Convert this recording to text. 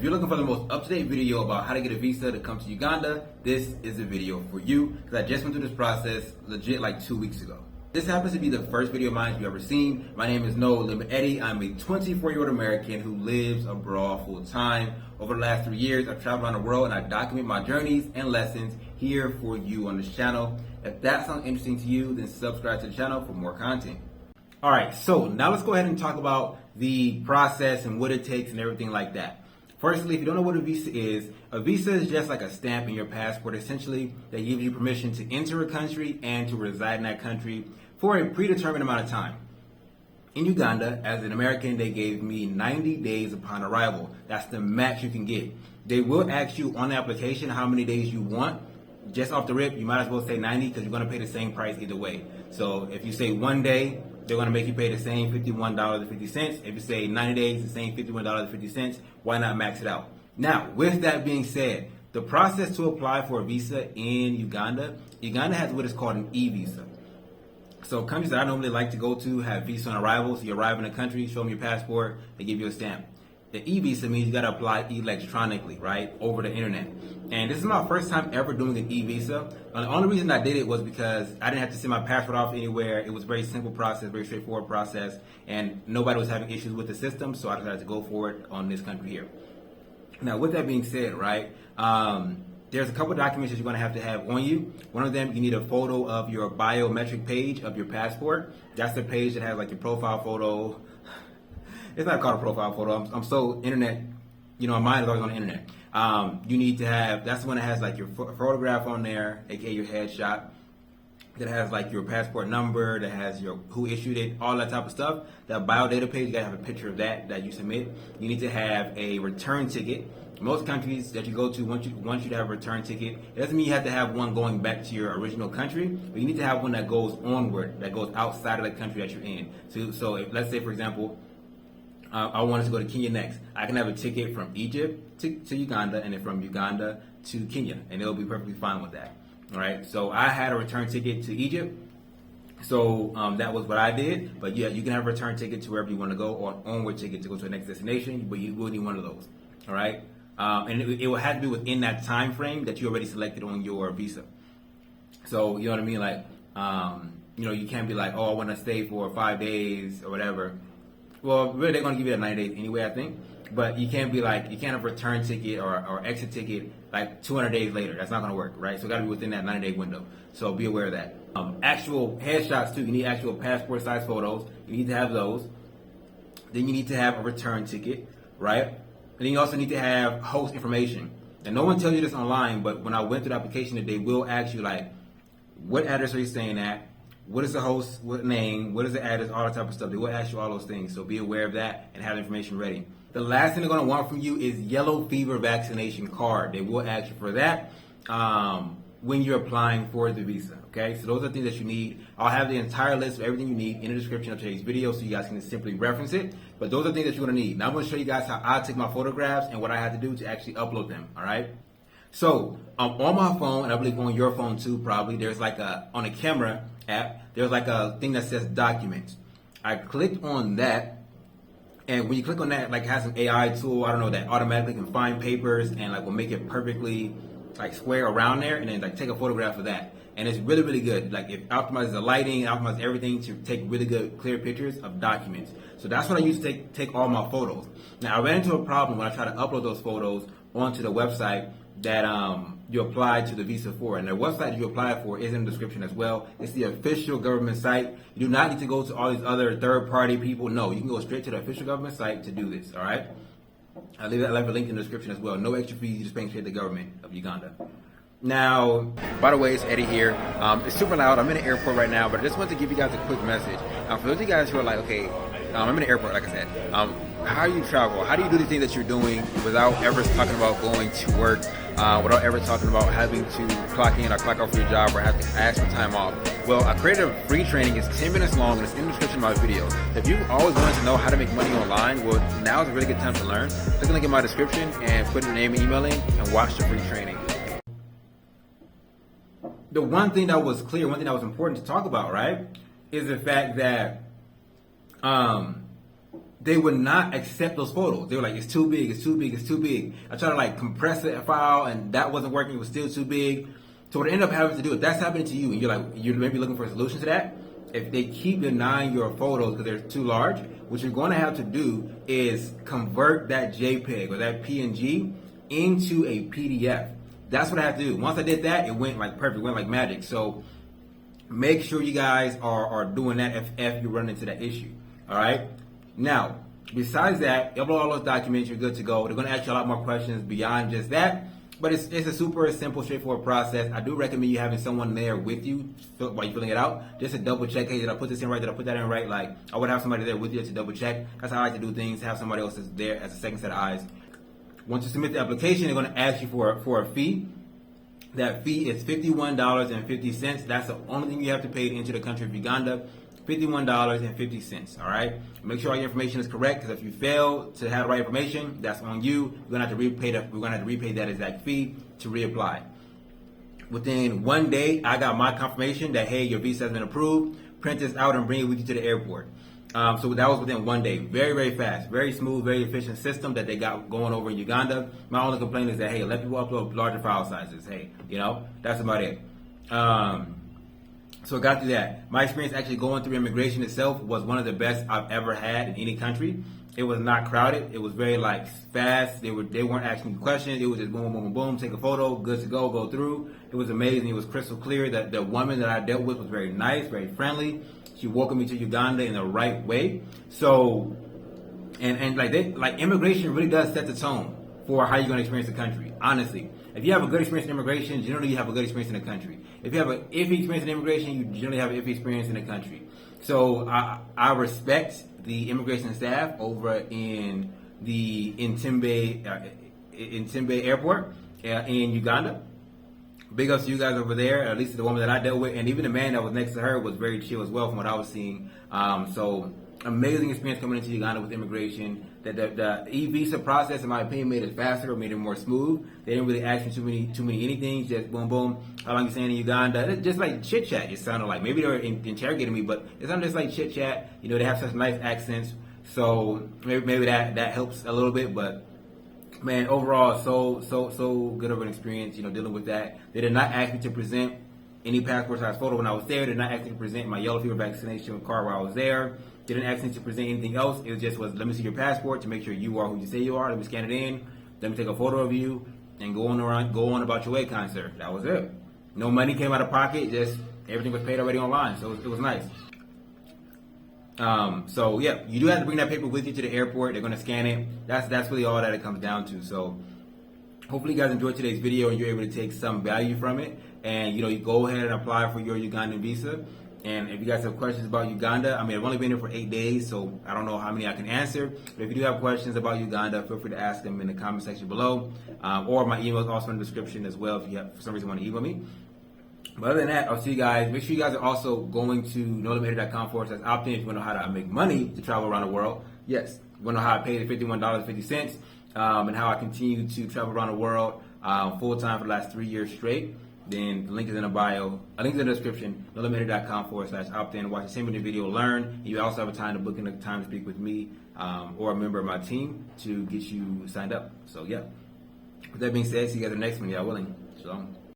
If you're looking for the most up-to-date video about how to get a visa to come to Uganda, this is a video for you, because I just went through this process legit like 2 weeks ago. This happens to be the first video of mine you've ever seen. My name is No Limit Eddie. I'm a 24-year-old American who lives abroad full-time. Over the last 3 years, I've traveled around the world and I document my journeys and lessons here for you on this channel. If that sounds interesting to you, then subscribe to the channel for more content. All right, so now let's go ahead and talk about the process and what it takes and everything like that. Firstly, if you don't know what a visa is just like a stamp in your passport, essentially, that gives you permission to enter a country and to reside in that country for a predetermined amount of time. In Uganda, as an American, they gave me 90 days upon arrival. That's the max you can get. They will ask you on the application how many days you want. Just off the rip, you might as well say 90 because you're going to pay the same price either way. So if you say 1 day, they're going to make you pay the same $51.50. If you say 90 days, the same $51.50. Why not max it out? Now, with that being said, the process to apply for a visa in Uganda has what is called an e-visa. So countries that I normally like to go to have visa on arrival. So you arrive in a country, show them your passport, they give you a stamp. The e-visa means you got to apply electronically, right, over the internet. And this is my first time ever doing an e-visa. And the only reason I did it was because I didn't have to send my passport off anywhere. It was a very simple process, very straightforward process, and nobody was having issues with the system, so I decided to go for it on this country here. Now, with that being said, right, there's a couple documents that you're going to have on you. One of them, you need a photo of your biometric page of your passport. That's the page that has like your profile photo. It's not called a profile photo. I'm so internet, my mind is always on the internet. You need to have, that's the one that has like your photograph on there, aka your headshot, that has like your passport number, that has your who issued it, all that type of stuff. That biodata page, you gotta have a picture of that you submit. You need to have a return ticket. Most countries that you go to want you to have a return ticket. It doesn't mean you have to have one going back to your original country, but you need to have one that goes onward, that goes outside of the country that you're in. So if, let's say, for example, I wanted to go to Kenya next. I can have a ticket from Egypt to Uganda, and then from Uganda to Kenya, and they'll be perfectly fine with that. All right. So I had a return ticket to Egypt, so that was what I did. But yeah, you can have a return ticket to wherever you want to go, or an onward ticket to go to the next destination. But you will need one of those. All right. And it will have to be within that time frame that you already selected on your visa. So you know what I mean? Like, you can't be like, oh, I want to stay for 5 days or whatever. Well, really, they're going to give you that 90 days anyway, I think. But you can't be like, you can't have a return ticket or exit ticket like 200 days later. That's not going to work, right? So it got to be within that 90-day window. So be aware of that. Actual headshots, too. You need actual passport-size photos. You need to have those. Then you need to have a return ticket, right? And then you also need to have host information. And no one tells you this online, but when I went through the application, they will ask you, like, what address are you staying at? What is the host, what name, what is the address, all that type of stuff. They will ask you all those things, so be aware of that and have the information ready. The last thing they're going to want from you is yellow fever vaccination card. They will ask you for that when you're applying for the visa, okay? So those are things that you need. I'll have the entire list of everything you need in the description of today's video so you guys can simply reference it. But those are things that you're going to need. Now I'm going to show you guys how I take my photographs and what I had to do to actually upload them, all right? So on my phone, and I believe on your phone too probably, there's like on a camera app, there's like a thing that says documents. I clicked on that, and when you click on that, like it has an AI tool, I don't know, that automatically can find papers and like will make it perfectly like square around there, and then like take a photograph of that. And it's really, really good. Like it optimizes the lighting, it optimizes everything to take really good, clear pictures of documents. So that's what I use to take all my photos. Now I ran into a problem when I tried to upload those photos onto the website that you apply to the visa for. And the website you apply for is in the description as well. It's the official government site. You do not need to go to all these other third-party people. No, you can go straight to the official government site to do this, all right? I'll leave a link in the description as well. No extra fees, you just paying straight to the government of Uganda. Now, by the way, it's Eddie here. It's super loud. I'm in the airport right now, but I just wanted to give you guys a quick message. For those of you guys who are like, okay, I'm in the airport, like I said. How do you travel? How do you do the things that you're doing without ever talking about going to work, without ever talking about having to clock in or clock out for your job or have to ask for time off? Well, I created a free training. It's 10 minutes long, and it's in the description of my video. If you always wanted to know how to make money online, well, now is a really good time to learn. Click the link in my description and put your name and email in and watch the free training. The one thing that was clear, one thing that was important to talk about, right, is the fact that they would not accept those photos. They were like, it's too big, it's too big, it's too big. I tried to like compress the file and that wasn't working, it was still too big. So what I ended up having to do, if that's happening to you and you're maybe looking for a solution to that, if they keep denying your photos because they're too large, what you're going to have to do is convert that JPEG or that PNG into a PDF. That's what I have to do. Once I did that, it went like perfect, it went like magic. So make sure you guys are doing that if you run into that issue. All right. Now, besides that, upload all those documents, you're good to go. They're going to ask you a lot more questions beyond just that. But it's a super simple, straightforward process. I do recommend you having someone there with you while you're filling it out, just to double check, hey, did I put this in right? Did I put that in right? Like, I would have somebody there with you to double check. That's how I like to do things, have somebody else that's there as a second set of eyes. Once you submit the application, they're going to ask you for a fee. That fee is $51.50. That's the only thing you have to pay to enter the country of Uganda. $51.50. All right. Make sure all your information is correct, because if you fail to have the right information, that's on you. We're gonna have to repay that exact fee to reapply. Within 1 day, I got my confirmation that, hey, your visa has been approved. Print this out and bring it with you to the airport. So that was within 1 day. Very, very fast, very smooth, very efficient system that they got going over in Uganda. My only complaint is that, hey, let people upload larger file sizes. Hey, that's about it. So I got through that. My experience actually going through immigration itself was one of the best I've ever had in any country. It was not crowded. It was very like fast. They weren't asking you questions. It was just boom, boom, boom, boom, take a photo, good to go through. It was amazing. It was crystal clear. That the woman that I dealt with was very nice, very friendly. She welcomed me to Uganda in the right way. So, and like immigration really does set the tone for how you're going to experience the country. Honestly, if you have a good experience in immigration, generally you have a good experience in the country. If you have an iffy experience in immigration, you generally have an iffy experience in the country. So I respect the immigration staff over in Entebbe Airport in Uganda. Big ups to you guys over there, at least the woman that I dealt with, and even the man that was next to her was very chill as well from what I was seeing. So amazing experience coming into Uganda with immigration. The e-visa process, in my opinion, made it faster, or made it more smooth. They didn't really ask me too many anything. Just boom, boom. How long you staying in Uganda? It's just like chit chat. It sounded like maybe they were interrogating me, but it sounded just like chit chat. They have such nice accents, so maybe that helps a little bit. But man, overall, so good of an experience. Dealing with that. They did not ask me to present any passport size photo when I was there. They did not ask me to present my yellow fever vaccination card while I was there. They didn't ask me to present anything else. It just was, let me see your passport to make sure you are who you say you are. Let me scan it in. Let me take a photo of you and go on about your way, kind sir. That was it. No money came out of pocket. Just everything was paid already online. So it was nice. So yeah, you do have to bring that paper with you to the airport. They're going to scan it. That's really all that it comes down to. So hopefully you guys enjoyed today's video and you're able to take some value from it. And you go ahead and apply for your Ugandan visa. And if you guys have questions about Uganda, I've only been here for 8 days, so I don't know how many I can answer. But if you do have questions about Uganda, feel free to ask them in the comment section below. Or my email is also in the description as well if you for some reason want to email me. But other than that, I'll see you guys. Make sure you guys are also going to nolimiter.com/opt-in if you want to know how to make money to travel around the world. Yes, you want to know how I pay the $51.50 and how I continue to travel around the world full-time for the last 3 years straight. Then the link is in the bio. A link is in the description. nolimiter.com/opt-in. Watch the same video, learn. You also have a time to book in a time to speak with me or a member of my team to get you signed up. So yeah. With that being said, see you guys in the next one. Y'all willing. Shalom.